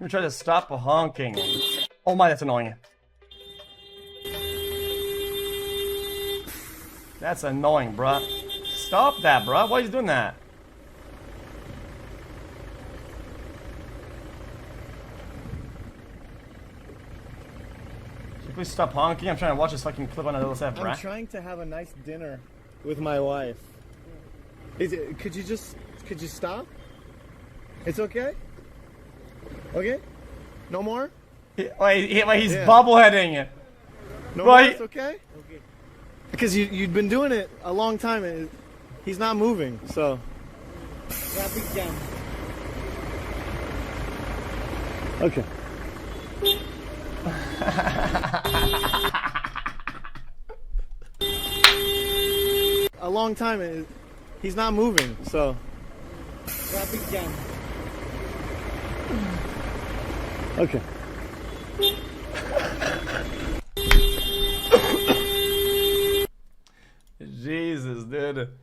me try to stop honking. Oh my, that's annoying. That's annoying, bruh. Stop that, bruh. Why are you doing that? Should you please stop honking? I'm trying to watch this fucking clip on a little set, bruh. I'm trying to have a nice dinner with my wife. Could you stop? It's okay? Okay? No more? He's bubbleheading. No more? It's okay? Okay. Because you'd been doing it a long time and he's not moving, so. Okay. A long time and he's not moving, so. Okay. Jesus, dude.